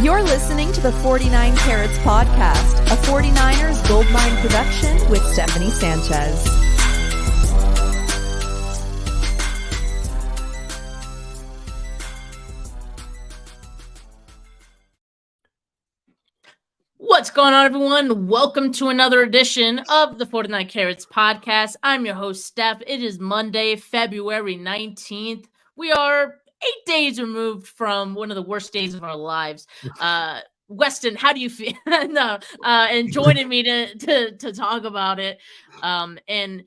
You're listening to the 49 Carats Podcast, a 49ers Goldmine production with Stephanie Sanchez. What's going on, everyone? Welcome to another edition of the 49 Carats Podcast. I'm your host, Steph. It is Monday, February 19th. We are 8 days removed from one of the worst days of our lives. Weston, how do you feel? And joining me to talk about it, and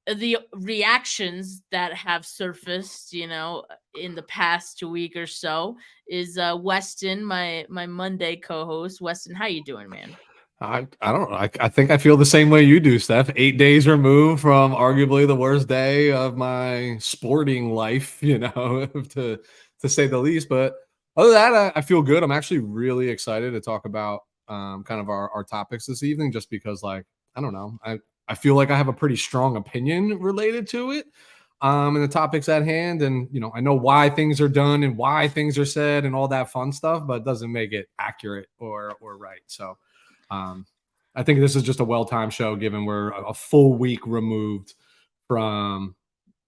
the reactions that have surfaced, in the past week or so is Weston, my Monday co-host. Weston, how you doing, man? I don't know. I think I feel the same way you do, Steph. 8 days removed from arguably the worst day of my sporting life, to say the least. But other than that, I feel good. I'm actually really excited to talk about kind of our topics this evening, just because, I don't know. I feel like I have a pretty strong opinion related to it and the topics at hand. And, I know why things are done and why things are said and all that fun stuff, but it doesn't make it accurate or right. So I think this is just a well-timed show, given we're a full week removed from,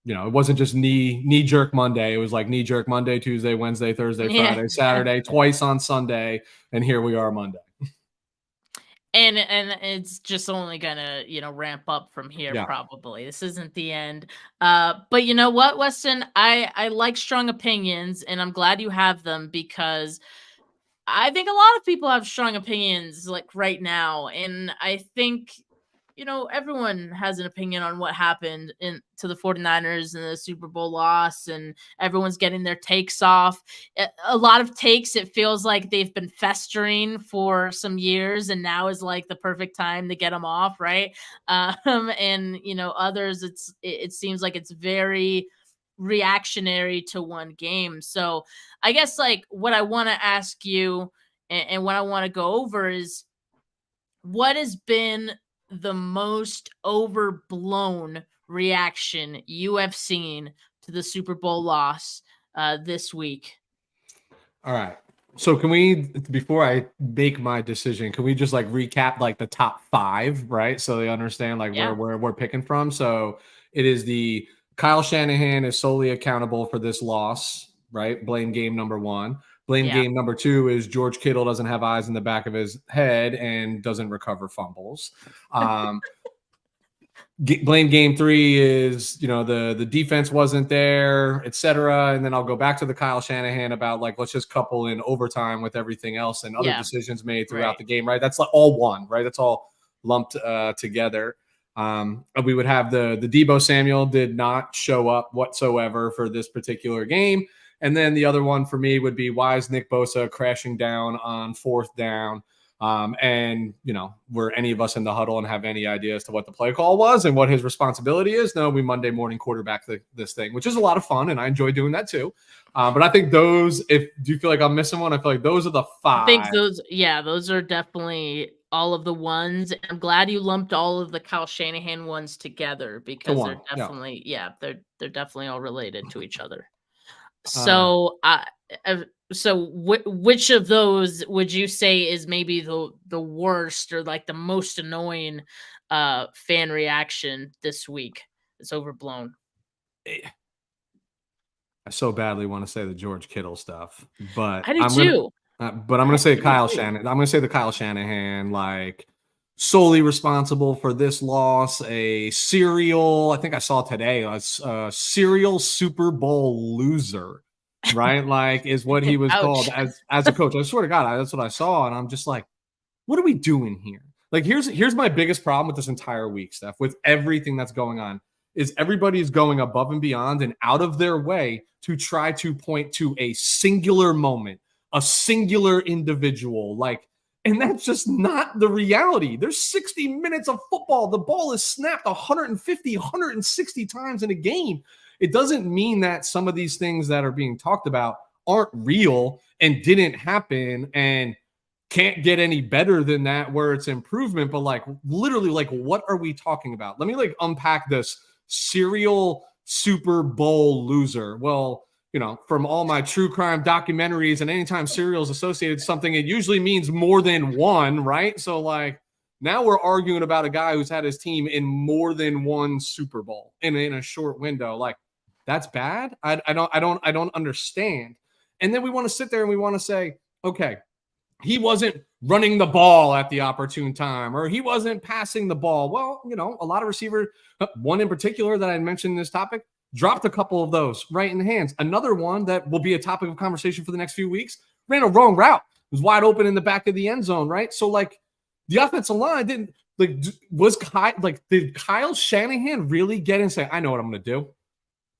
it wasn't just knee jerk Monday. It was like knee jerk Monday, Tuesday, Wednesday, Thursday, Friday, Saturday, twice on Sunday. And here we are Monday. And it's just only gonna, ramp up from here. Yeah. Probably. This isn't the end. But you know what, Weston? I like strong opinions, and I'm glad you have them, because I think a lot of people have strong opinions right now. And I think, everyone has an opinion on what happened to the 49ers and the Super Bowl loss, and everyone's getting their takes off. A lot of takes, it feels like they've been festering for some years, and now is the perfect time to get them off, right? And, others, it seems like it's very reactionary to one game. So I guess what I want to ask you and what I want to go over is, what has been the most overblown reaction you have seen to the Super Bowl loss this week? All right. So can we, before I make my decision, can we just recap the top 5, right? So they understand where we're picking from. So it is the Kyle Shanahan is solely accountable for this loss, right? Blame game number 1. Blame game number 2 is George Kittle doesn't have eyes in the back of his head and doesn't recover fumbles. Blame game 3 is, the defense wasn't there, etc. And then I'll go back to the Kyle Shanahan about let's just couple in overtime with everything else and other decisions made throughout the game, right? That's all one, right? That's all lumped together. We would have the Deebo Samuel did not show up whatsoever for this particular game. And then the other one for me would be, why is Nick Bosa crashing down on 4th down? And, were any of us in the huddle and have any idea as to what the play call was and what his responsibility is? No, we Monday morning quarterback this thing, which is a lot of fun, and I enjoy doing that too. But I think do you feel like I'm missing one? I feel like those are the 5. I think those are definitely all of the ones. I'm glad you lumped all of the Kyle Shanahan ones together, because they're definitely, they're definitely all related to each other. So, which of those would you say is maybe the worst or the most annoying fan reaction this week? It's overblown. I so badly want to say the George Kittle stuff, but I do too. But I'm going to say Kyle Shanahan. I'm going to say the Kyle Shanahan, solely responsible for this loss. I think I saw today, a serial Super Bowl loser, right? Is what he was called as a coach. I swear to God, that's what I saw. And I'm just what are we doing here? Here's my biggest problem with this entire week, Steph, with everything that's going on, is everybody's going above and beyond and out of their way to try to point to a singular moment, a singular individual, and that's just not the reality. There's 60 minutes of football. The ball is snapped 150, 160 times in a game. It doesn't mean that some of these things that are being talked about aren't real and didn't happen and can't get any better than that where it's improvement. But literally, what are we talking about? Let me unpack this serial Super Bowl loser. Well, from all my true crime documentaries, and anytime serial is associated with something, it usually means more than one, right? So like now we're arguing about a guy who's had his team in more than one Super Bowl in a short window. Like that's bad. I don't understand. And then we want to sit there and we want to say, okay, he wasn't running the ball at the opportune time, or he wasn't passing the ball. Well, a lot of receivers, one in particular that I mentioned in this topic, dropped a couple of those right in the hands. Another one that will be a topic of conversation for the next few weeks ran a wrong route. It was wide open in the back of the end zone, right? So like the offensive line didn't did Kyle Shanahan really get in and say, I know what I'm going to do.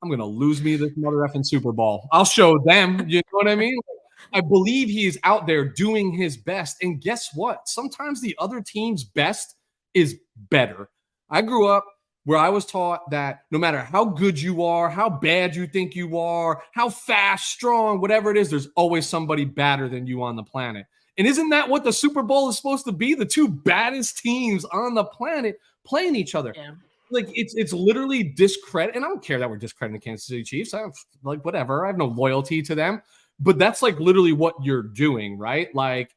I'm going to lose me this mother effing Super Bowl. I'll show them. You know what I mean? I believe he is out there doing his best. And guess what? Sometimes the other team's best is better. I grew up where I was taught that no matter how good you are, how bad you think you are, how fast, strong, whatever it is, there's always somebody badder than you on the planet. And isn't that what the Super Bowl is supposed to be? The two baddest teams on the planet playing each other. Yeah. Like it's literally discredit. And I don't care that we're discrediting the Kansas City Chiefs. I whatever. I have no loyalty to them. But that's like literally what you're doing, right? And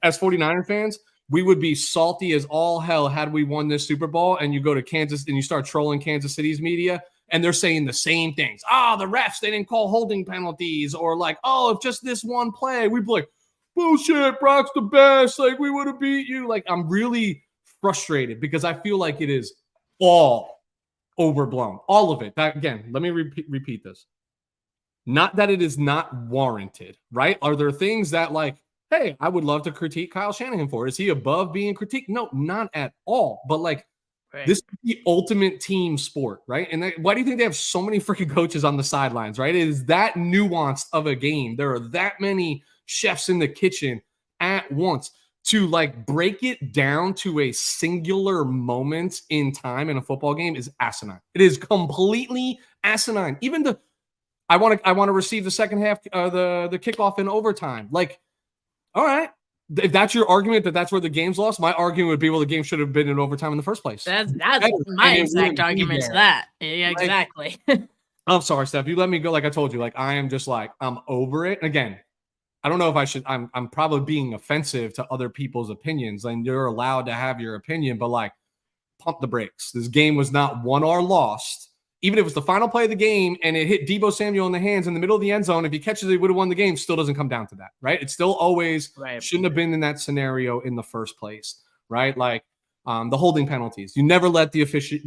as 49er fans, we would be salty as all hell had we won this Super Bowl, and you go to Kansas and you start trolling Kansas City's media, and they're saying the same things. The refs, they didn't call holding penalties, or like, if just this one play, we'd be like, bullshit, Brock's the best. Like, we would have beat you. Like, I'm really frustrated because I feel like it is all overblown. All of it. Again, let me repeat this. Not that it is not warranted, right? Are there things that like, hey, I would love to critique Kyle Shanahan for? Is he above being critiqued? No, not at all. But like, this is the ultimate team sport, right? And why do you think they have so many freaking coaches on the sidelines, right? It is that nuanced of a game. There are that many chefs in the kitchen at once to like break it down to a singular moment in time in a football game is asinine. It is completely asinine. Even I want to receive the second half, the kickoff in overtime. Like, all right, if that's your argument that's where the game's lost, my argument would be, well, the game should have been in overtime in the first place. That's my exact argument to that. Yeah, exactly. I'm sorry, Steph. You let me go. Like I told you, like I am just like I'm over it. And again, I don't know if I should. I'm probably being offensive to other people's opinions, and you're allowed to have your opinion, but like pump the brakes. This game was not won or lost. Even if it was the final play of the game and it hit Deebo Samuel in the hands in the middle of the end zone, if he catches it, he would have won the game. Still doesn't come down to that, right? It still always shouldn't have been in that scenario in the first place, right? Like the holding penalties. You never let the official,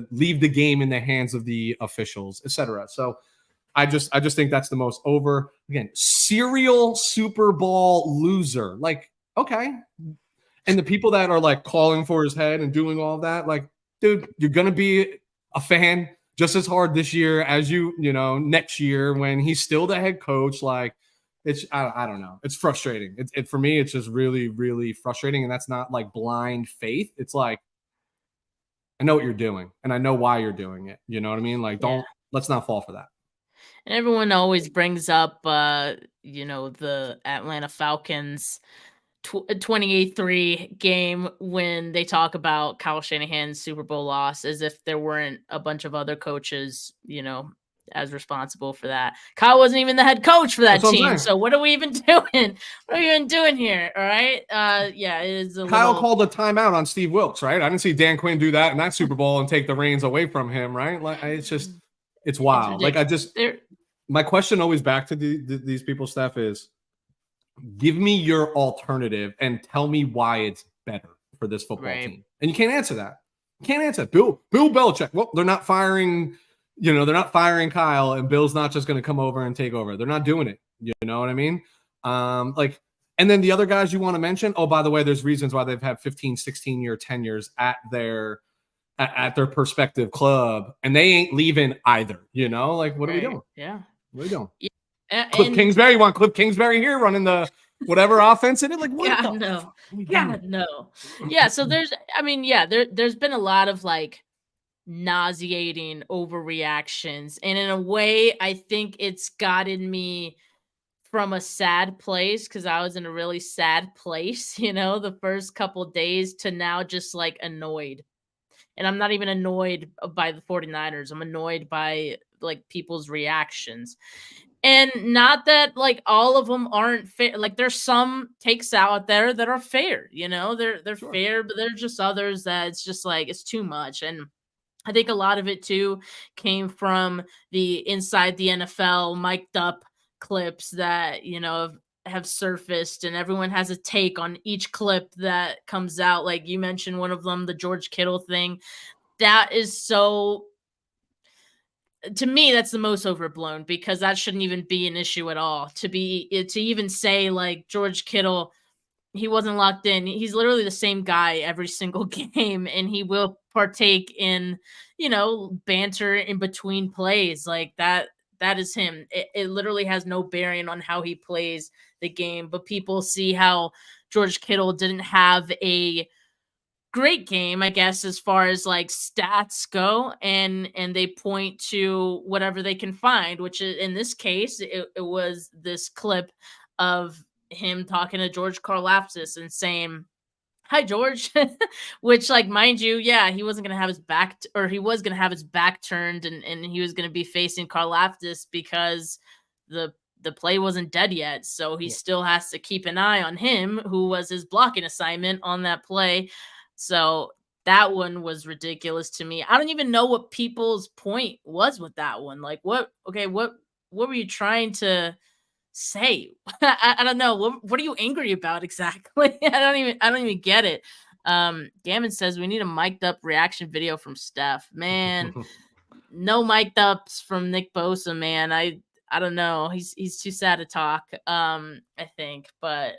leave the game in the hands of the officials, etc. So I just think that's the most serial Super Bowl loser. Like, okay. And the people that are like calling for his head and doing all that, like, dude, you're going to be a fan just as hard this year as next year when he's still the head coach. Like I don't know. It's frustrating. For me, it's just really, really frustrating. And that's not like blind faith. It's like, I know what you're doing and I know why you're doing it. You know what I mean? Like, let's not fall for that. And everyone always brings up, the Atlanta Falcons 28-3 game when they talk about Kyle Shanahan's Super Bowl loss as if there weren't a bunch of other coaches, as responsible for that. Kyle wasn't even the head coach for that team. So what are we even doing? What are we even doing here? All right. It is Kyle called a timeout on Steve Wilkes, right? I didn't see Dan Quinn do that in that Super Bowl and take the reins away from him, right? Like it's wild. My question always back to these people, Steph, is give me your alternative and tell me why it's better for this football team. And you can't answer that. You can't answer that. Bill Belichick. Well, they're not firing, they're not firing Kyle, and Bill's not just going to come over and take over. They're not doing it. You know what I mean? And then the other guys you want to mention, oh, by the way, there's reasons why they've had 15, 16-year tenures at their prospective club, and they ain't leaving either. What are we doing? Yeah. What are we doing? Cliff Kingsbury, you want Cliff Kingsbury here running the whatever offense in it? Like, what? God, no. God, no. Yeah, so there's been a lot of like nauseating overreactions. And in a way, I think it's gotten me from a sad place because I was in a really sad place, the first couple days to now just like annoyed. And I'm not even annoyed by the 49ers. I'm annoyed by like people's reactions. And not that like all of them aren't fair. Like there's some takes out there that are fair, you know, they're Sure. fair, but there's just others that it's just like it's too much. And I think a lot of it too came from the inside the NFL mic'd up clips that, you know, have surfaced, and everyone has a take on each clip that comes out. Like you mentioned one of them, the George Kittle thing. That is so, to me, that's the most overblown, because that shouldn't even be an issue at all. To even say like George Kittle, he wasn't locked in. He's literally the same guy every single game, and he will partake in, you know, banter in between plays. Like that is him. It literally has no bearing on how he plays the game. But people see how George Kittle didn't have a great game, I guess, as far as like stats go, and they point to whatever they can find, which is, in this case, it was this clip of him talking to George Karlaftis and saying, "Hi, George," which, like, mind you, yeah, he wasn't gonna have his back, or he was gonna have his back turned, and he was gonna be facing Karlaftis because the play wasn't dead yet, so he still has to keep an eye on him, who was his blocking assignment on that play. So that one was ridiculous to me. I don't even know what people's point was with that one. Like, what? Okay, what were you trying to say? I don't know. What are you angry about exactly? I don't even get it. Gammon says we need a mic'd up reaction video from Steph. Man, no mic'd ups from Nick Bosa, man. I don't know. He's too sad to talk. I think, but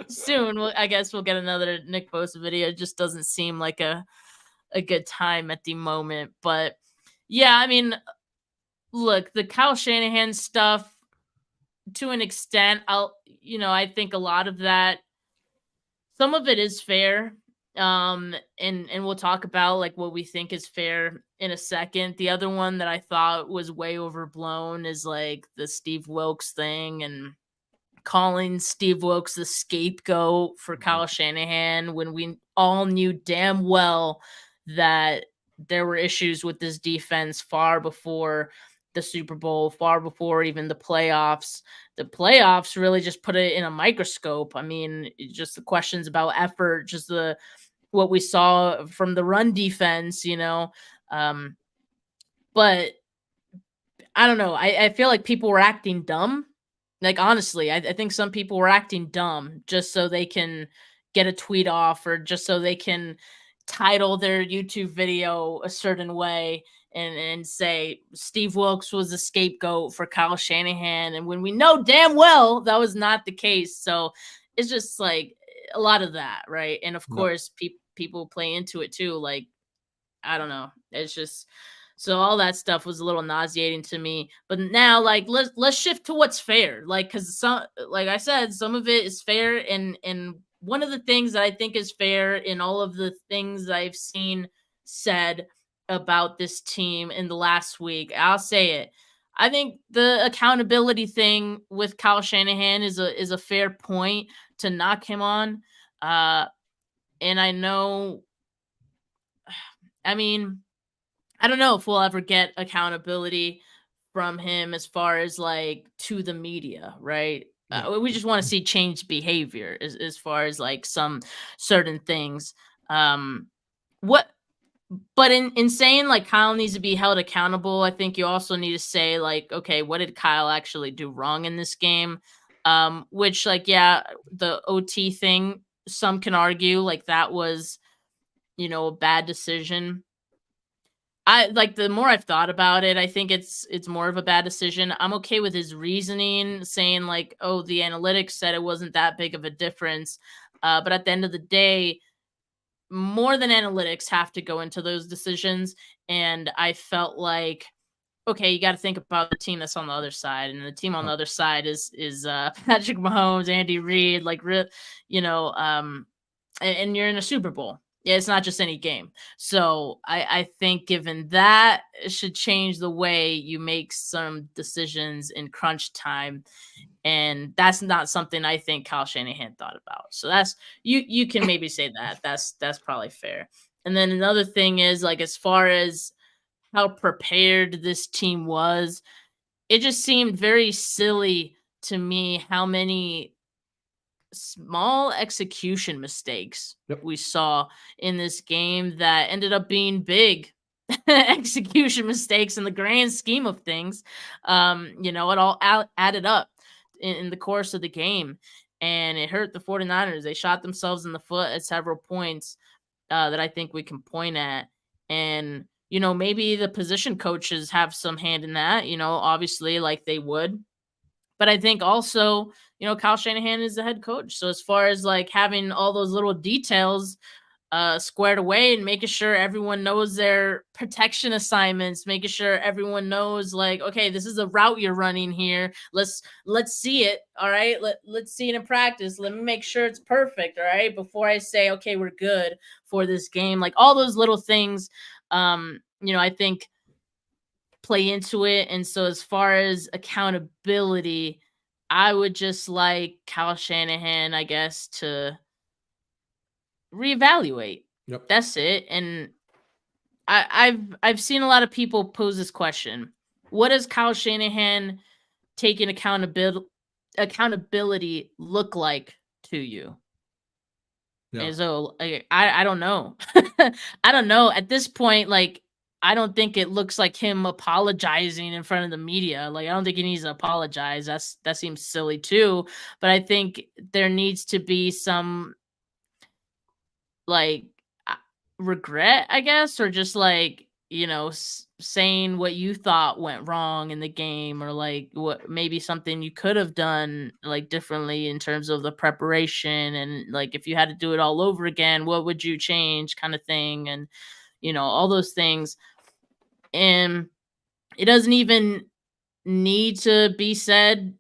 soon I guess we'll get another Nick Bosa video. It just doesn't seem like a good time at the moment. But yeah, I mean, look, the Kyle Shanahan stuff, to an extent, I think a lot of that, some of it is fair. And we'll talk about like what we think is fair in a second. The other one that I thought was way overblown is like the Steve Wilkes thing, and calling Steve Wilkes the scapegoat for Kyle Shanahan, when we all knew damn well that there were issues with this defense far before the Super Bowl, far before even the playoffs. The playoffs really just put it in a microscope. I mean, just the questions about effort, just what we saw from the run defense, you know. But I don't know. I feel like people were acting dumb. Like, honestly, I think some people were acting dumb just so they can get a tweet off, or just so they can title their YouTube video a certain way and say Steve Wilkes was a scapegoat for Kyle Shanahan. And when we know damn well that was not the case. So it's just like a lot of that, right? And of course, people play into it too. Like, I don't know. It's just, so all that stuff was a little nauseating to me. But now, like, let's shift to what's fair. Like, because some, like I said, some of it is fair, and one of the things that I think is fair in all of the things I've seen said about this team in the last week, I'll say it. I think the accountability thing with Kyle Shanahan is a fair point to knock him on. And I know, I mean, I don't know if we'll ever get accountability from him as far as like to the media, right? We just want to see changed behavior as far as like some certain things. But in saying like Kyle needs to be held accountable, I think you also need to say like, okay, what did Kyle actually do wrong in this game? Which, like, yeah, the OT thing, some can argue like that was, you know, a bad decision. I like, the more I've thought about it, I think it's more of a bad decision. I'm okay with his reasoning, saying like, oh, the analytics said it wasn't that big of a difference. But at the end of the day, more than analytics have to go into those decisions. And I felt like, okay, you got to think about the team that's on the other side, and the team on the other side is Patrick Mahomes, Andy Reid, like, you know, and you're in a Super Bowl. Yeah, it's not just any game. So I think given that, it should change the way you make some decisions in crunch time. And that's not something I think Kyle Shanahan thought about. So that's, you can maybe say that. That's probably fair. And then another thing is, like, as far as how prepared this team was, it just seemed very silly to me how many small execution mistakes Yep. we saw in this game that ended up being big execution mistakes in the grand scheme of things. It all added up in the course of the game, and it hurt the 49ers. They shot themselves in the foot at several points that I think we can point at. And, maybe the position coaches have some hand in that, obviously, like they would. But I think also, Kyle Shanahan is the head coach. So as far as like having all those little details squared away and making sure everyone knows their protection assignments, making sure everyone knows, like, okay, this is a route you're running here. Let's see it. All right. Let's see it in practice. Let me make sure it's perfect. All right. Before I say, okay, we're good for this game. Like all those little things, I think play into it. And so as far as accountability, I would just like Kyle Shanahan, I guess, to reevaluate. Yep. That's it. And I've seen a lot of people pose this question. What does Kyle Shanahan taking accountability look like to you? Yeah. And so I don't know. I don't know. At this point, like, I don't think it looks like him apologizing in front of the media. Like, I don't think he needs to apologize. That seems silly too. But I think there needs to be some like regret, I guess, or just like, saying what you thought went wrong in the game, or like what maybe something you could have done like differently in terms of the preparation, and like if you had to do it all over again, what would you change, kind of thing, and all those things. And it doesn't even need to be said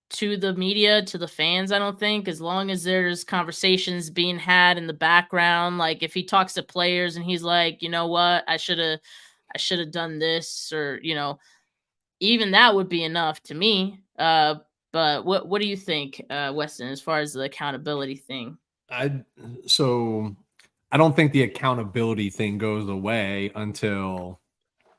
to the media, to the fans, I don't think, as long as there's conversations being had in the background. Like if he talks to players and he's like, you know what, I should have done this, or even that would be enough to me. But what do you think, Weston, as far as the accountability thing? So I don't think the accountability thing goes away until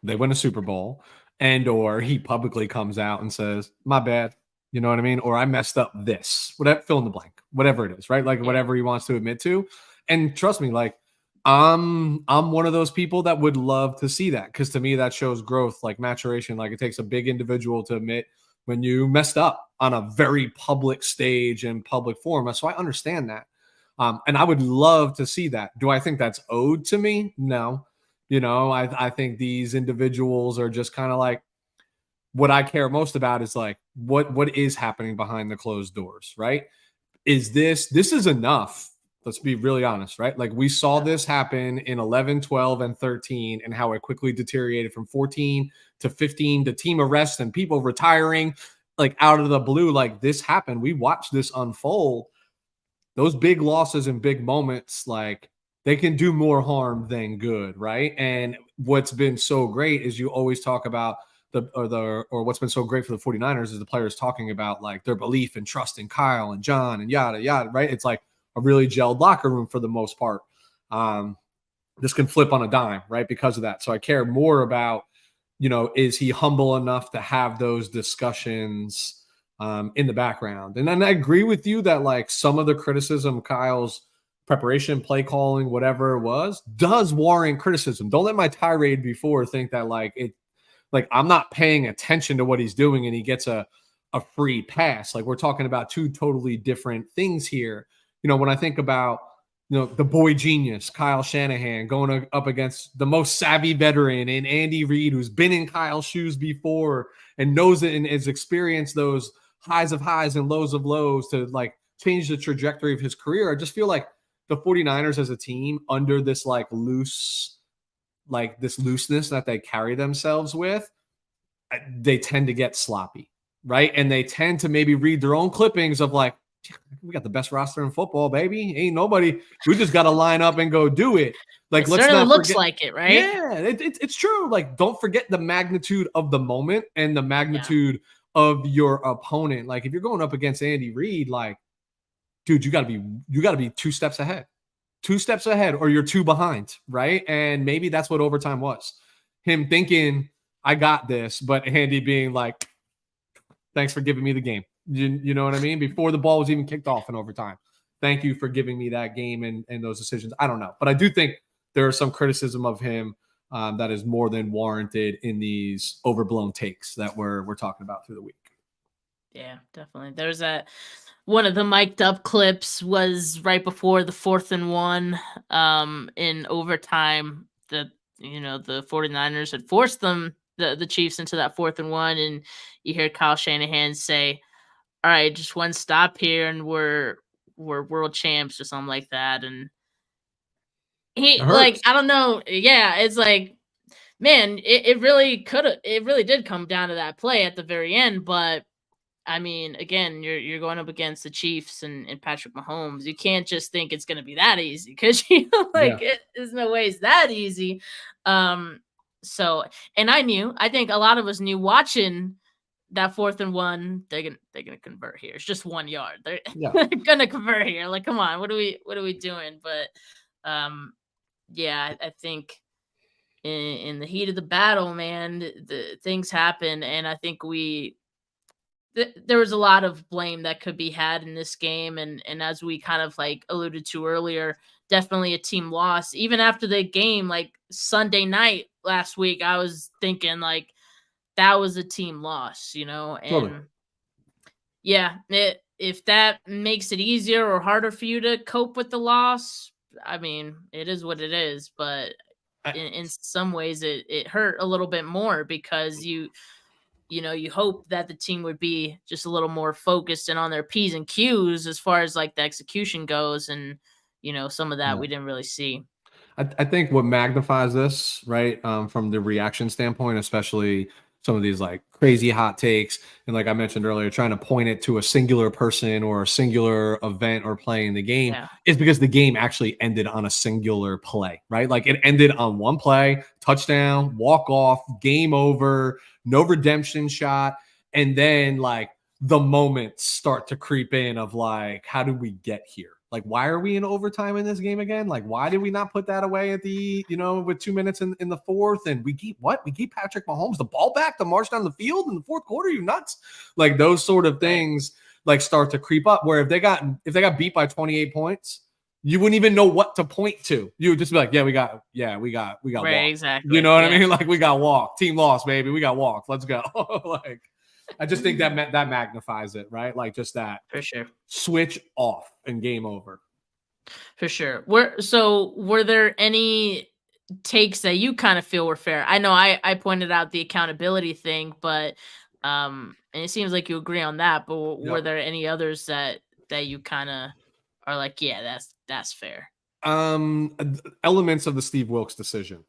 they win a Super Bowl, and or he publicly comes out and says, my bad. You know what I mean? Or I messed up this, whatever, fill in the blank, whatever it is, right? Like whatever he wants to admit to. And trust me, like I'm one of those people that would love to see that, because to me that shows growth, like maturation. Like it takes a big individual to admit when you messed up on a very public stage and public forum. So I understand that. And I would love to see that. Do I think that's owed to me? No. I think these individuals are just kind of like, what I care most about is like what is happening behind the closed doors, right? This is enough. Let's be really honest, right? Like we saw this happen in 11, 12, and 13, and how it quickly deteriorated from 14 to 15 to team arrests and people retiring like out of the blue. Like this happened. We watched this unfold. Those big losses and big moments, like they can do more harm than good, right? And what's been so great is you always talk about what's been so great for the 49ers is the players talking about like their belief and trust in Kyle and John and yada, yada, right? It's like a really gelled locker room for the most part. This can flip on a dime, right? Because of that. So I care more about, is he humble enough to have those discussions in the background? And then I agree with you that like some of the criticism, Kyle's preparation, play calling, whatever it was, does warrant criticism. Don't let my tirade before think that like I'm not paying attention to what he's doing and he gets a free pass. Like we're talking about two totally different things here. When I think about, the boy genius, Kyle Shanahan, going up against the most savvy veteran in Andy Reid, who's been in Kyle's shoes before and knows it and has experienced those highs of highs and lows of lows to like change the trajectory of his career. I just feel like the 49ers as a team, under this like this looseness that they carry themselves with, they tend to get sloppy, right? And they tend to maybe read their own clippings of like, we got the best roster in football, baby. Ain't nobody. We just got to line up and go do it. Like, let's not looks like it, right? Yeah, it's true. Like, don't forget the magnitude of the moment and the magnitude of your opponent. Like, if you're going up against Andy Reid, like, dude, you got to be 2 steps ahead. 2 steps ahead or you're 2 behind, right? And maybe that's what overtime was. Him thinking, I got this, but Andy being like, thanks for giving me the game. You know what I mean? Before the ball was even kicked off in overtime. Thank you for giving me that game and those decisions. I don't know. But I do think there is some criticism of him that is more than warranted in these overblown takes that we're talking about through the week. Yeah, definitely. There's that one of the mic'd up clips was right before the 4th and 1 in overtime that, the 49ers had forced the Chiefs into that 4th and 1. And you hear Kyle Shanahan say, all right, just one stop here and we're world champs or something like that. And he I don't know. Yeah, it's like, man, it really did come down to that play at the very end. But I mean, again, you're going up against the Chiefs and Patrick Mahomes. You can't just think it's going to be that easy because there's no way it's that easy. So, and I think a lot of us knew watching that 4th and 1, they're gonna convert here. It's just 1 yard. They're gonna convert here. Like, come on, what are we doing? But I think in the heat of the battle, man, the things happen, and I think there was a lot of blame that could be had in this game, and as we kind of like alluded to earlier, definitely a team loss. Even after the game, like Sunday night last week, I was thinking like that was a team loss, and totally. If that makes it easier or harder for you to cope with the loss, I mean, it is what it is, but in some ways it hurt a little bit more because you hope that the team would be just a little more focused and on their P's and Q's as far as like the execution goes. And, some of that we didn't really see. I think what magnifies this, right, from the reaction standpoint, especially some of these like crazy hot takes, and like I mentioned earlier, trying to point it to a singular person or a singular event or play in the game, is because the game actually ended on a singular play, right? Like it ended on one play, touchdown, walk off, game over, no redemption shot, and then like the moments start to creep in of like, how did we get here? Like, why are we in overtime in this game again? Like, why did we not put that away at the, with 2 minutes in the 4th? And we keep Patrick Mahomes the ball back to march down the field in the 4th quarter? You nuts? Like those sort of things like start to creep up where if they got beat by 28 points, you wouldn't even know what to point to. You would just be like, we got right, walked. Exactly. You know what I mean? Like we got walked. Team lost, baby. We got walked. Let's go. Like, I just think that magnifies it, right? Like just that for sure. Switch off and game over. For sure. Were there any takes that you kind of feel were fair? I know I pointed out the accountability thing, but and it seems like you agree on that. But were there any others that you kind of are like, that's fair? Elements of the Steve Wilks decision.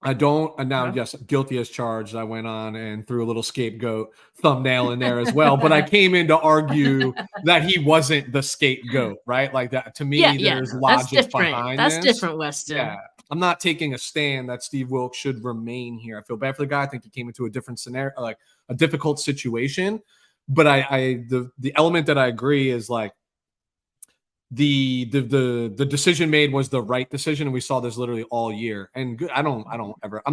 I don't, and now, yes, guilty as charged. I went on and threw a little scapegoat thumbnail in there as well. But I came in to argue that he wasn't the scapegoat, right? Like that, to me, there's logic behind this. That's different, Weston. Yeah. I'm not taking a stand that Steve Wilks should remain here. I feel bad for the guy. I think he came into a different scenario, like a difficult situation. But the element that I agree is like, the decision made was the right decision, and we saw this literally all year. And I'm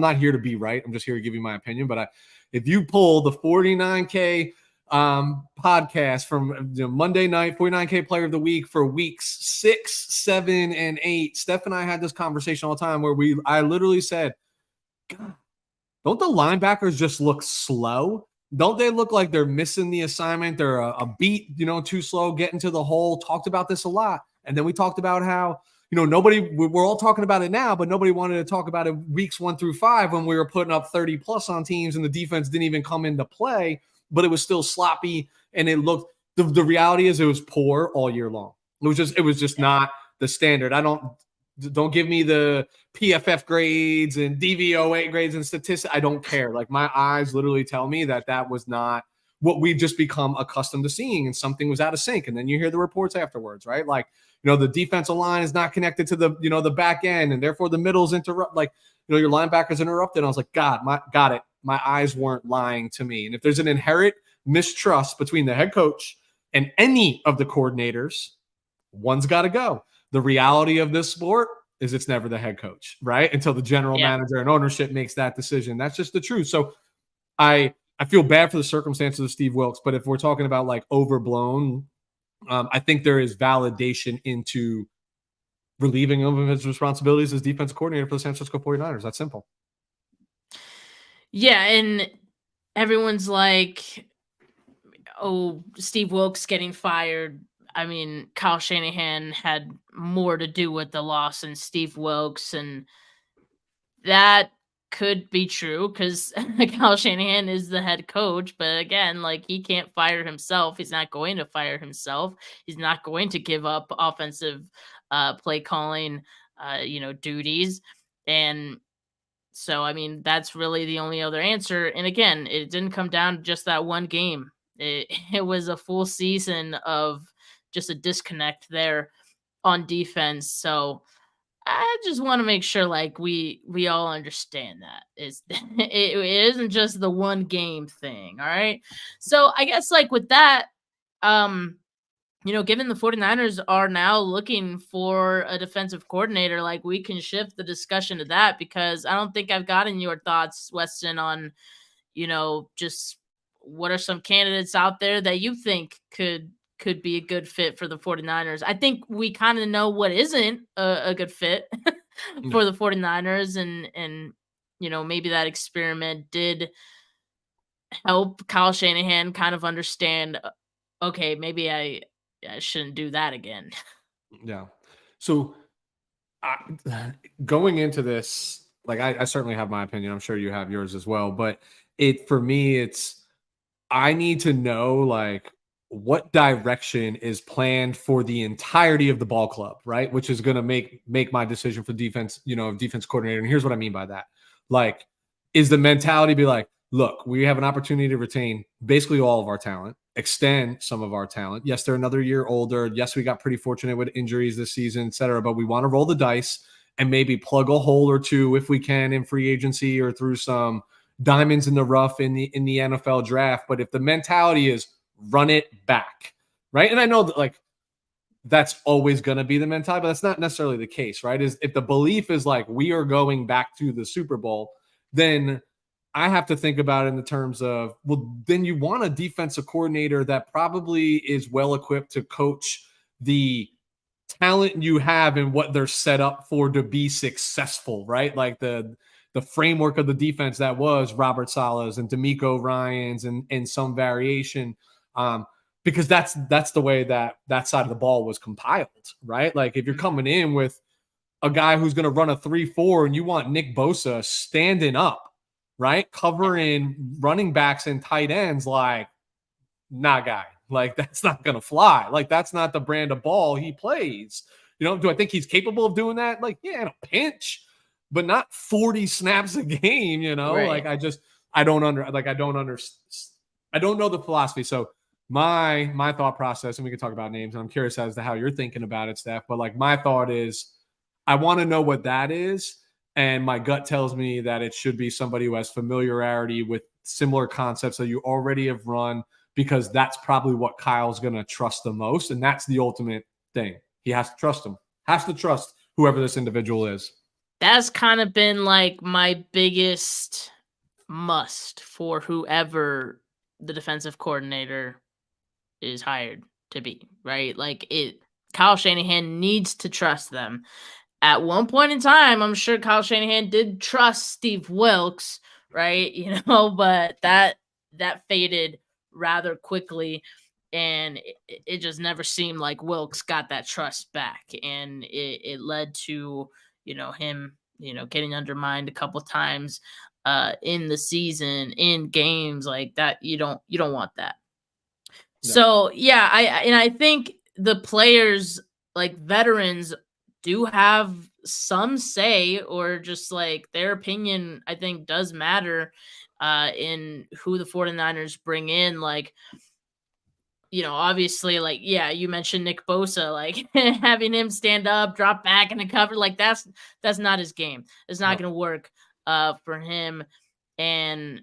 not here to be right. I'm just here to give you my opinion. But if you pull the 49K podcast from Monday night, 49K player of the week for weeks 6, 7, and 8, Steph and I had this conversation all the time where I literally said, God, don't the linebackers just look slow? Don't they look like they're missing the assignment? They're a beat, too slow, getting to the hole. Talked about this a lot. And then we talked about how, we're all talking about it now, but nobody wanted to talk about it weeks 1 through 5 when we were putting up 30 plus on teams and the defense didn't even come into play, but it was still sloppy. And it looked, the reality is it was poor all year long. It was just not the standard. Don't give me the PFF grades and DVOA grades and statistics. I don't care. Like my eyes literally tell me that was not what we've just become accustomed to seeing, and something was out of sync. And then you hear the reports afterwards, right? Like, the defensive line is not connected to the back end, and therefore the middle's interrupt. Like, your linebackers interrupted. I was like, got it. My eyes weren't lying to me. And if there's an inherent mistrust between the head coach and any of the coordinators, one's got to go. The reality of this sport is it's never the head coach, right? Until the general manager and ownership makes that decision. That's just the truth. So I feel bad for the circumstances of Steve Wilks, but if we're talking about like overblown, I think there is validation into relieving him of his responsibilities as defensive coordinator for the San Francisco 49ers. That's simple. Yeah, and everyone's like, oh, Steve Wilks getting fired. I mean, Kyle Shanahan had more to do with the loss than Steve Wilks, and that could be true because Kyle Shanahan is the head coach. But again, like, he can't fire himself. He's not going to fire himself. He's not going to give up offensive play calling, duties. And so, I mean, that's really the only other answer. And again, it didn't come down to just that one game. It was a full season of just a disconnect there on defense. So I just want to make sure, like, we all understand that it isn't just the one game thing. All right. So I guess, like, with that, given the 49ers are now looking for a defensive coordinator, like, we can shift the discussion to that, because I don't think I've gotten your thoughts, Weston, on, just what are some candidates out there that you think could be a good fit for the 49ers. I think we kind of know what isn't a good fit for the 49ers, and maybe that experiment did help Kyle Shanahan kind of understand, okay, maybe I shouldn't do that again. Yeah. So going into this, like, I certainly have my opinion. I'm sure you have yours as well. But for me, I need to know, like, what direction is planned for the entirety of the ball club, right? Which is going to make my decision for defense, defense coordinator. And here's what I mean by that. Like, is the mentality be like, look, we have an opportunity to retain basically all of our talent, extend some of our talent. Yes, they're another year older. Yes, we got pretty fortunate with injuries this season, et cetera, but we want to roll the dice and maybe plug a hole or two if we can in free agency or through some diamonds in the rough in the NFL draft. But if the mentality is run it back, right? And I know that, like, that's always going to be the mentality, but that's not necessarily the case, right? Is if the belief is like, we are going back to the Super Bowl, then I have to think about it in the terms of, well, then you want a defensive coordinator that probably is well equipped to coach the talent you have and what they're set up for to be successful, right? Like the framework of the defense that was Robert Saleh's and D'Amico Ryan's and some variation, because that's the way that side of the ball was compiled, right? Like, if you're coming in with a guy who's going to run a 3-4 and you want Nick Bosa standing up, right, covering running backs and tight ends, like, nah, guy, like, that's not going to fly. Like, that's not the brand of ball he plays. Do I think he's capable of doing that? Like, yeah, in a pinch, but not 40 snaps a game, Right. Like, I don't know the philosophy. So my thought process, and we can talk about names, and I'm curious as to how you're thinking about it, Steph, but, like, my thought is, I want to know what that is. And my gut tells me that it should be somebody who has familiarity with similar concepts that you already have run, because that's probably what Kyle's going to trust the most. And that's the ultimate thing. He has to trust him, has to trust whoever this individual is. That's kind of been, like, my biggest must for whoever the defensive coordinator is hired to be, right? Like, Kyle Shanahan needs to trust them. At one point in time, I'm sure Kyle Shanahan did trust Steve Wilks, right? But that faded rather quickly, and it just never seemed like Wilks got that trust back, and it led to him getting undermined a couple times in the season, in games like that. You don't want that. Yeah. So yeah, I think the players, like veterans, do have some say, or just, like, their opinion, I think, does matter in who the 49ers bring in. Like, obviously, like, yeah, you mentioned Nick Bosa, like, having him stand up, drop back in the cover, like, that's not his game. It's not going to work for him. And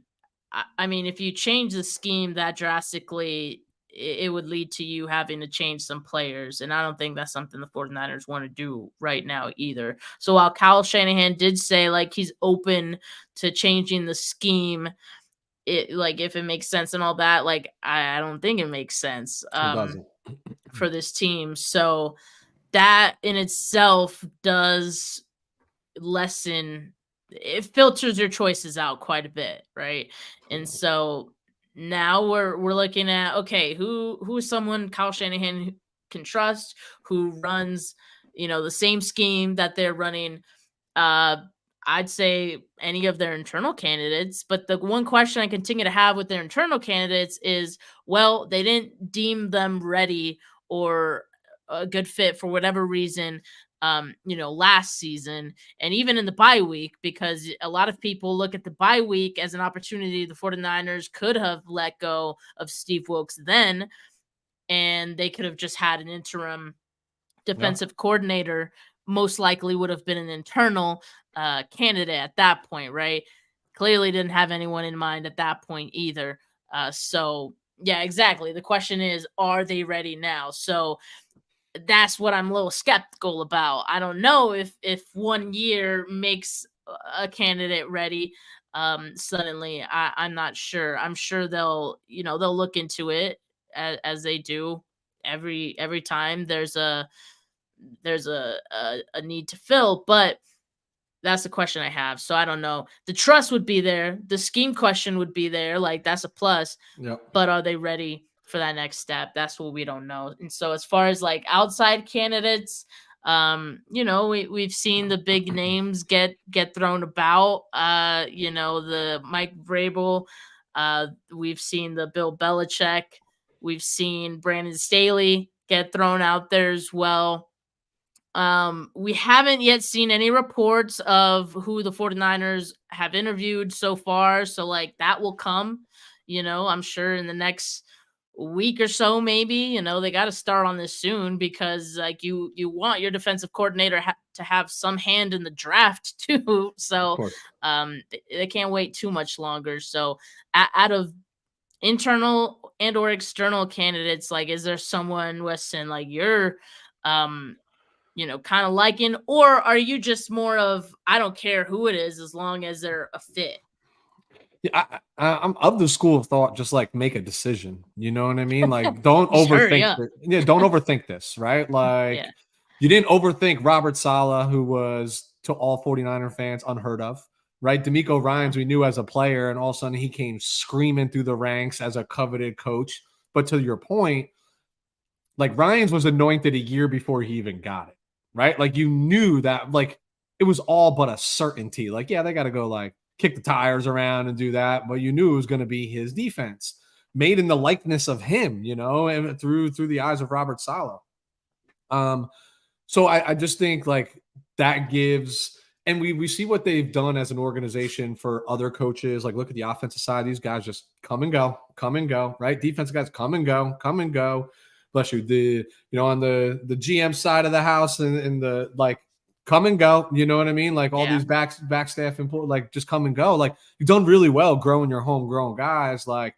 I mean, if you change the scheme that drastically, it would lead to you having to change some players. And I don't think that's something the 49ers want to do right now either. So while Kyle Shanahan did say like he's open to changing the scheme, like if it makes sense and all that, like I don't think it makes sense for this team. So that in itself does lessen, it filters your choices out quite a bit, right? And so now we're looking at, okay, who is someone Kyle Shanahan can trust, who runs, the same scheme that they're running. I'd say any of their internal candidates, but the one question I continue to have with their internal candidates is, well, they didn't deem them ready or a good fit for whatever reason, last season and even in the bye week, because a lot of people look at the bye week as an opportunity the 49ers could have let go of Steve Wilkes then, and they could have just had an interim defensive coordinator, most likely would have been an internal candidate at that point, right? Clearly didn't have anyone in mind at that point either. So yeah, exactly. The question is, are they ready now? So that's what I'm a little skeptical about. I don't know if 1 year makes a candidate ready. Suddenly, I'm not sure. I'm sure they'll look into it as they do every time there's a need to fill, but that's the question I have. So I don't know. The trust would be there. The scheme question would be there. Like that's a plus. Yep. But are they ready for that next step? That's what we don't know. And so as far as like outside candidates, we've seen the big names get thrown about. The Mike Vrabel. We've seen the Bill Belichick. We've seen Brandon Staley get thrown out there as well. We haven't yet seen any reports of who the 49ers have interviewed so far. So like that will come, I'm sure in the next week or so, maybe, they got to start on this soon because like you want your defensive coordinator to have some hand in the draft too. So they can't wait too much longer. So out of internal and or external candidates, like, is there someone, Weston, like you're, kind of liking, or are you just more of, I don't care who it is as long as they're a fit? Yeah, I'm of the school of thought, just like make a decision. You know what I mean? Like don't overthink it. Yeah, don't overthink this, right? Like you didn't overthink Robert Saleh, who was to all 49er fans unheard of, right? DeMeco Ryans, we knew as a player, and all of a sudden he came screaming through the ranks as a coveted coach. But to your point, like Ryans was anointed a year before he even got it, right? Like you knew that, like it was all but a certainty. Like, yeah, they got to go like kick the tires around and do that, but you knew it was going to be his defense made in the likeness of him, and through the eyes of Robert Saleh. So I just think like that gives, and we see what they've done as an organization for other coaches. Like look at the offensive side; these guys just come and go, right? Defensive guys come and go. Bless you. On the GM side of the house and the like. Come and go, you know what I mean? Like all these back staff employees, like just come and go. Like you've done really well growing your homegrown guys. Like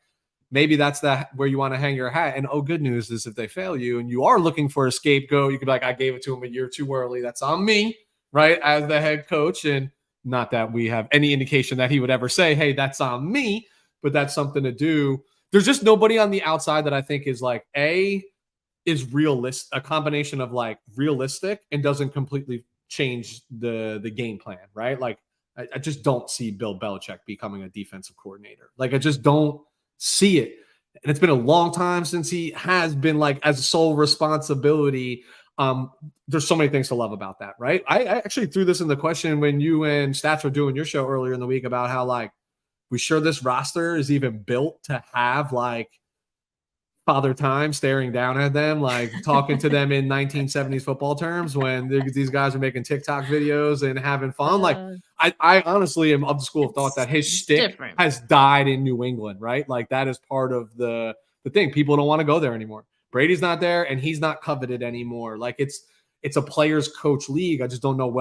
maybe that's where you want to hang your hat. And good news is if they fail you and you are looking for a scapegoat, you could be like, I gave it to him a year too early. That's on me, right? As the head coach. And not that we have any indication that he would ever say, hey, that's on me, but that's something to do. There's just nobody on the outside that I think is like is realistic, a combination of like realistic and doesn't completely change the game plan, right? Like I just don't see Bill Belichick becoming a defensive coordinator. Like I just don't see it. And it's been a long time since he has been like as a sole responsibility. There's so many things to love about that, right? I actually threw this in the question when you and Stats were doing your show earlier in the week about how like we sure this roster is even built to have like Father Time staring down at them, like talking to them in 1970s football terms when these guys are making TikTok videos and having fun. Like I honestly am of the school of thought that his shtick has died in New England, right? Like that is part of the thing. People don't want to go there anymore. Brady's not there and he's not coveted anymore. Like it's a players coach league. I just don't know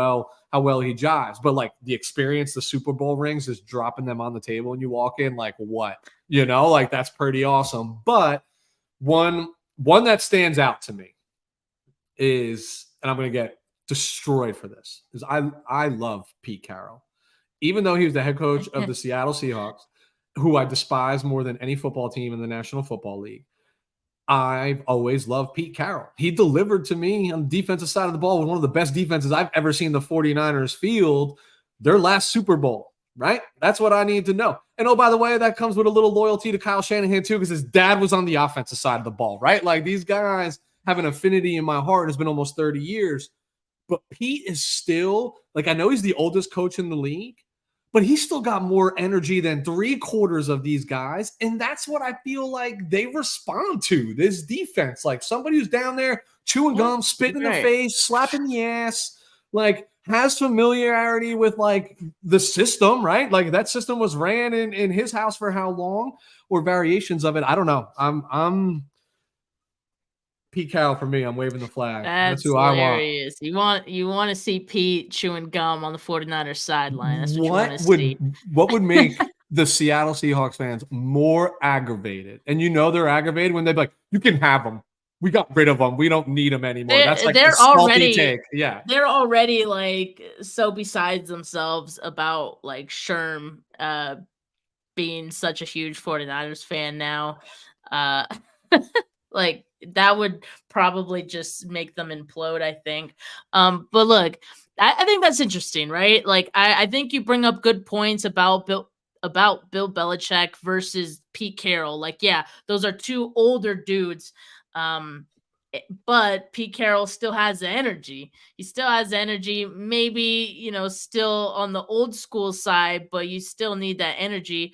how well he jives, but like the experience, the Super Bowl rings is dropping them on the table and you walk in like what, like that's pretty awesome. But One that stands out to me is, and I'm going to get destroyed for this, is I love Pete Carroll. Even though he was the head coach of the Seattle Seahawks, who I despise more than any football team in the National Football League, I've always loved Pete Carroll. He delivered to me on the defensive side of the ball with one of the best defenses I've ever seen the 49ers field their last Super Bowl, right? That's what I need to know. And oh, by the way, that comes with a little loyalty to Kyle Shanahan too, because his dad was on the offensive side of the ball, right? Like, these guys have an affinity in my heart. It's been almost 30 years. But Pete is still, like, I know he's the oldest coach in the league, but he's still got more energy than 3/4 of these guys. And that's what I feel like they respond to, this defense. Like, somebody who's down there chewing gum, spitting in the face, slapping the ass, like, has familiarity with, like, the system, right? Like, that system was ran in his house for how long, or variations of it. I don't know. I'm Pete Carroll for me. I'm waving the flag. That's who hilarious. I want. You want to see Pete chewing gum on the 49ers sideline. That's what you want to see. What would make the Seattle Seahawks fans more aggravated? And they're aggravated when they're like, you can have them. We got rid of them. We don't need them anymore. That's like they're the salty take. Yeah. They're already like so besides themselves about like Sherm being such a huge 49ers fan now. Like, that would probably just make them implode, I think. But look, I think that's interesting, right? Like, I think you bring up good points about Bill Belichick versus Pete Carroll. Like, yeah, those are two older dudes. But Pete Carroll still has the energy. He still has energy, maybe, still on the old school side, but you still need that energy.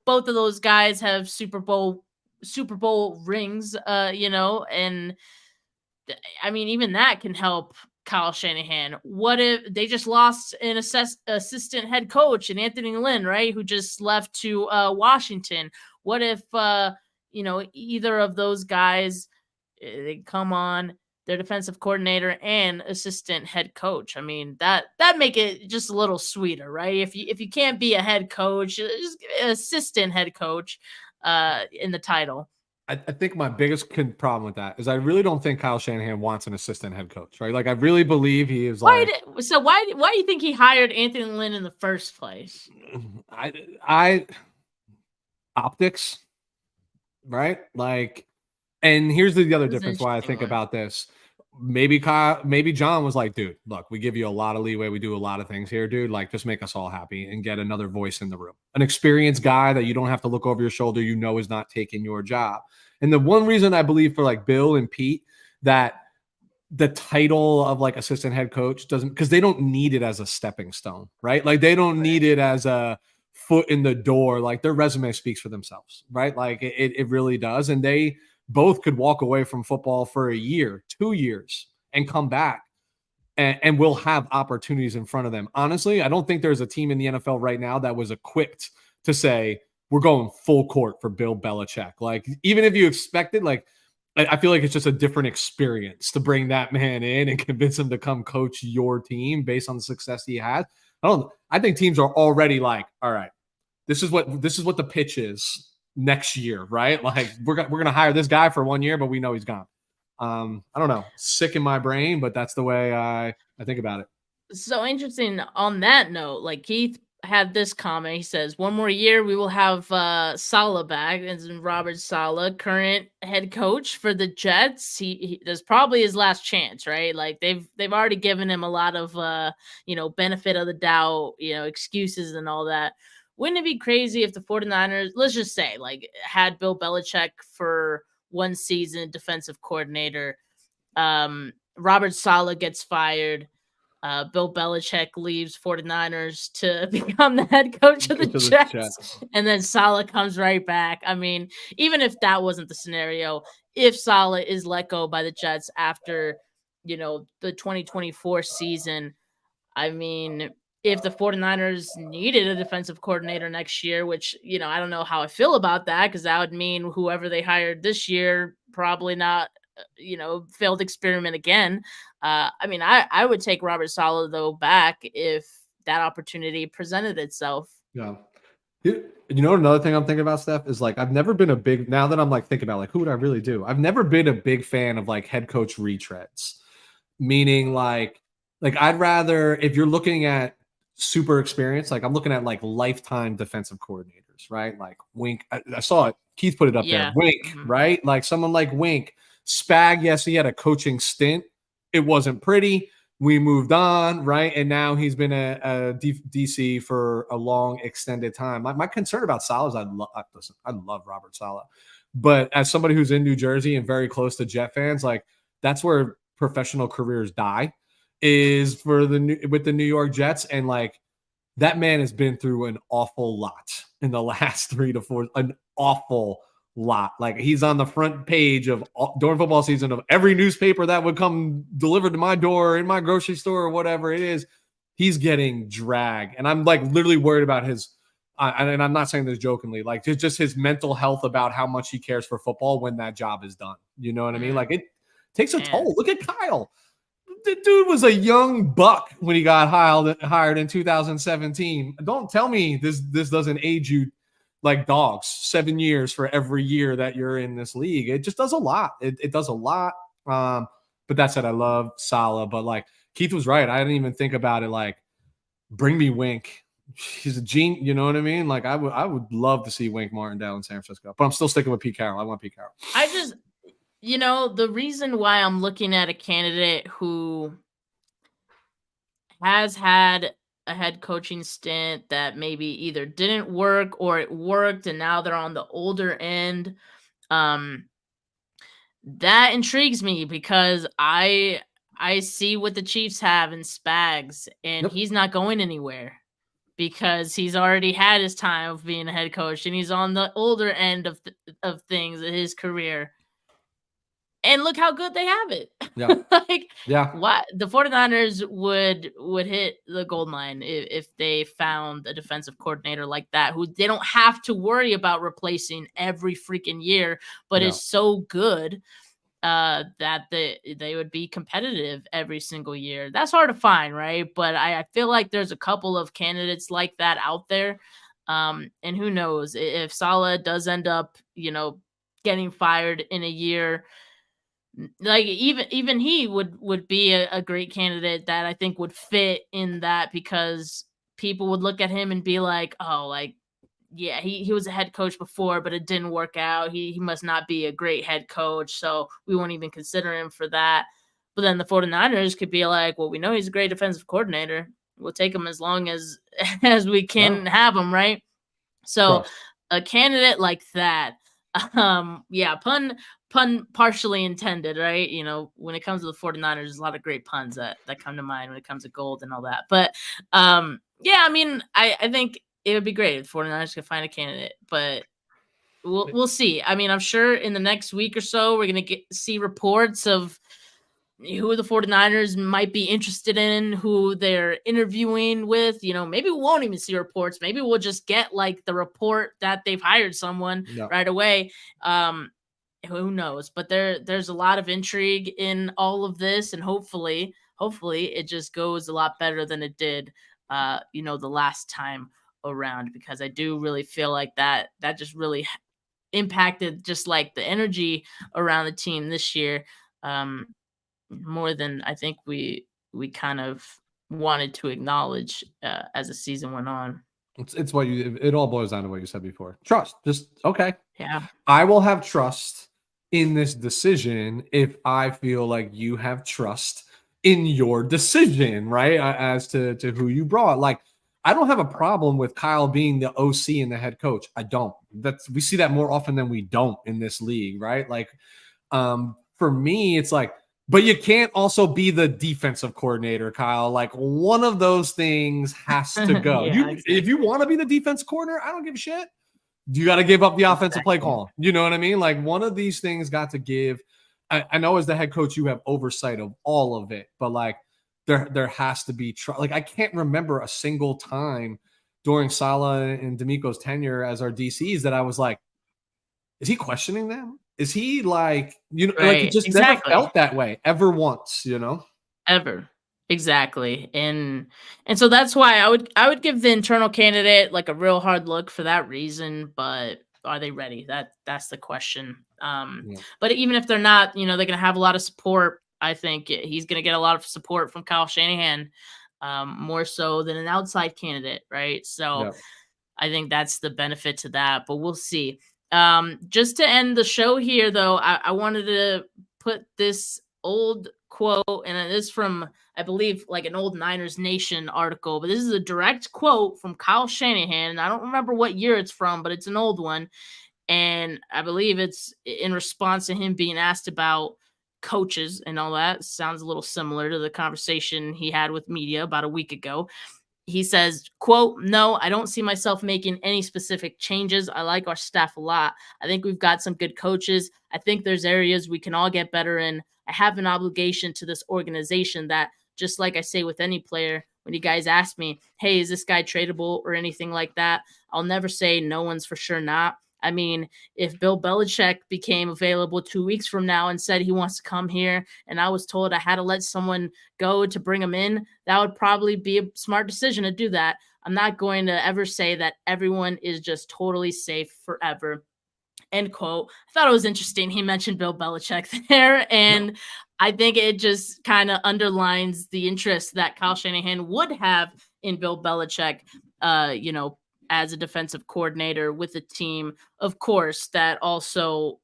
Both of those guys have Super Bowl rings, and I mean, even that can help Kyle Shanahan. What if they just lost an assistant head coach, and Anthony Lynn, right, who just left to Washington? What if either of those guys, they come on, their defensive coordinator and assistant head coach? I mean, that make it just a little sweeter, right? If you can't be a head coach, just assistant head coach in the title. I think my biggest problem with that is I really don't think Kyle Shanahan wants an assistant head coach, right? Like, I really believe he is why do you think he hired Anthony Lynn in the first place? I optics, right? Like, and here's the other difference why I think about this. Maybe John was like, dude, look, we give you a lot of leeway. We do a lot of things here, dude. Like, just make us all happy and get another voice in the room. An experienced guy that you don't have to look over your shoulder, is not taking your job. And the one reason I believe for like Bill and Pete that the title of like assistant head coach doesn't, because they don't need it as a stepping stone, right? Like, they don't need it as a foot in the door. Like, their resume speaks for themselves, right? Like, it really does. And they both could walk away from football for a year, 2 years, and come back, and will have opportunities in front of them. Honestly, I don't think there's a team in the NFL right now that was equipped to say, we're going full court for Bill Belichick. Like, even if you expected, like, I feel like it's just a different experience to bring that man in and convince him to come coach your team based on the success he has. I think teams are already like, all right, this is what the pitch is next year, right? Like, we're gonna hire this guy for 1 year, but we know he's gone. I don't know, sick in my brain, but that's the way I think about it. So interesting. On that note, like, Keith had this comment. He says, 1 more year, we will have Saleh back, as in Robert Saleh, current head coach for the Jets. He there's probably his last chance, right? Like, they've already given him a lot of benefit of the doubt, excuses and all that. Wouldn't it be crazy if the 49ers, let's just say, like, had Bill Belichick for 1 season, defensive coordinator, Robert Saleh gets fired, Bill Belichick leaves 49ers to become the head coach of the Jets, and then Saleh comes right back? I mean, even if that wasn't the scenario, if Saleh is let go by the Jets after, the 2024 season, I mean, if the 49ers needed a defensive coordinator next year, which, I don't know how I feel about that, because that would mean whoever they hired this year, probably not, failed experiment again. I mean, I would take Robert Saleh, though, back if that opportunity presented itself. Yeah. You know, another thing I'm thinking about, Steph, is like I've never been a big, now that I'm like thinking about like who would I really do? I've never been a big fan of like head coach retreads. Meaning like I'd rather, if you're looking at super experience, like I'm looking at like lifetime defensive coordinators, right? Like Wink. I saw it. Keith put it up there. Yeah. Wink, right? Like someone like Wink. Spag, yes, he had a coaching stint. It wasn't pretty. We moved on, right? And now he's been a DC for a long, extended time. My concern about Saleh is I love Robert Saleh. But as somebody who's in New Jersey and very close to Jet fans, like that's where professional careers die, is with the New York Jets. And like that man has been through an awful lot in the last 3 to 4, an awful lot. Like he's on the front page of during football season of every newspaper that would come delivered to my door in my grocery store or whatever it is. He's getting dragged. And I'm like literally worried about his, and I'm not saying this jokingly, like just his mental health about how much he cares for football when that job is done. You know what I mean? Like it takes a toll. Look at Kyle. The dude was a young buck when he got hired in 2017. Don't tell me this doesn't age you like dogs. 7 years for every year that you're in this league. It just does a lot. It does a lot. But that said, I love Saleh. But like Keith was right. I didn't even think about it. Like, bring me Wink. He's a genius. You know what I mean? Like I would love to see Wink Martindale in San Francisco. But I'm still sticking with Pete Carroll. I want Pete Carroll. You know, the reason why I'm looking at a candidate who has had a head coaching stint that maybe either didn't work or it worked and now they're on the older end, that intrigues me because I see what the Chiefs have in Spags, and he's not going anywhere because he's already had his time of being a head coach and he's on the older end of things in his career. And look how good they have it. Yeah. What the 49ers would hit the gold mine if they found a defensive coordinator like that, who they don't have to worry about replacing every freaking year, but is so good that they would be competitive every single year. That's hard to find, right? But I feel like there's a couple of candidates like that out there. And who knows if Saleh does end up, getting fired in a year. Like even he would be a great candidate that I think would fit in that, because people would look at him and be like, oh, like, yeah, he was a head coach before, but it didn't work out. He must not be a great head coach, so we won't even consider him for that. But then the 49ers could be like, well, we know he's a great defensive coordinator. We'll take him as long as we can have him, right? So a candidate like that, pun partially intended, right? When it comes to the 49ers, there's a lot of great puns that come to mind when it comes to gold and all that. But I mean, I think it would be great if the 49ers could find a candidate, but we'll see. I mean, I'm sure in the next week or so, we're going to see reports of who the 49ers might be interested in, who they're interviewing with. Maybe we won't even see reports. Maybe we'll just get like the report that they've hired someone right away. Who knows? But there's a lot of intrigue in all of this, and hopefully it just goes a lot better than it did, the last time around, because I do really feel like that just really impacted just like the energy around the team this year, more than I think we kind of wanted to acknowledge as the season went on. It's what it all boils down to what you said before. Trust. Just okay. Yeah. I will have trust in this decision if I feel like you have trust in your decision, right? As to who you brought. Like, I don't have a problem with Kyle being the OC and the head coach. I don't. We see that more often than we don't in this league, right? Like, for me, it's like, but you can't also be the defensive coordinator, Kyle. Like, one of those things has to go. Exactly. If you want to be the defense coordinator, I don't give a shit. You got to give up the offensive play call. You know what I mean? Like, one of these things got to give. I know as the head coach, you have oversight of all of it, but like there has to be like, I can't remember a single time during Saleh and D'Amico's tenure as our DCs that I was like, is he questioning them? Is he like, like it just never felt that way ever once, Ever. Exactly. And so that's why I would give the internal candidate like a real hard look for that reason, but are they ready? That's the question. Yeah. But even if they're not, they're going to have a lot of support. I think he's going to get a lot of support from Kyle Shanahan, more so than an outside candidate, right? So Yeah. I think that's the benefit to that, but we'll see. Just to end the show here, though, I wanted to put this old quote, and it is from, I believe, like an old Niners Nation article, but this is a direct quote from Kyle Shanahan. And I don't remember what year it's from, but it's an old one. And I believe it's in response to him being asked about coaches and all that. Sounds a little similar to the conversation he had with media about a week ago. He says, quote, "No, I don't see myself making any specific changes. I like our staff a lot. I think we've got some good coaches. I think there's areas we can all get better in. I have an obligation to this organization that, just like I say with any player, when you guys ask me, hey, is this guy tradable or anything like that, I'll never say no one's for sure not. I mean, if Bill Belichick became available 2 weeks from now and said he wants to come here, and I was told I had to let someone go to bring him in, that would probably be a smart decision to do that. I'm not going to ever say that everyone is just totally safe forever." End quote. I thought it was interesting. He mentioned Bill Belichick there, and I think it just kind of underlines the interest that Kyle Shanahan would have in Bill Belichick, as a defensive coordinator with a team, of course, that also,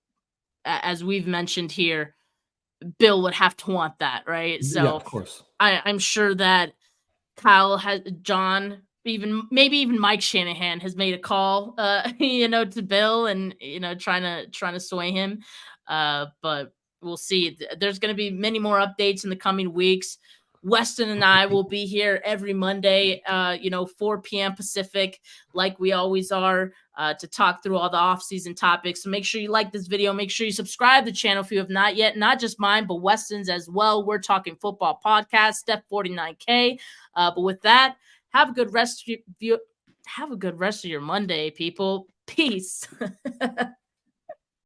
as we've mentioned here, Bill would have to want that, right? Yeah, So of course. I'm sure that Kyle has John, maybe even Mike Shanahan has made a call, to Bill and trying to sway him. But we'll see. There's going to be many more updates in the coming weeks. Weston and I will be here every Monday, 4 p.m. Pacific, like we always are, to talk through all the off-season topics. So make sure you like this video. Make sure you subscribe to the channel if you have not yet. Not just mine, but Weston's as well. We're Talking Football Podcast, Steph 49K. But with that, have a good rest of your Monday, people. Peace.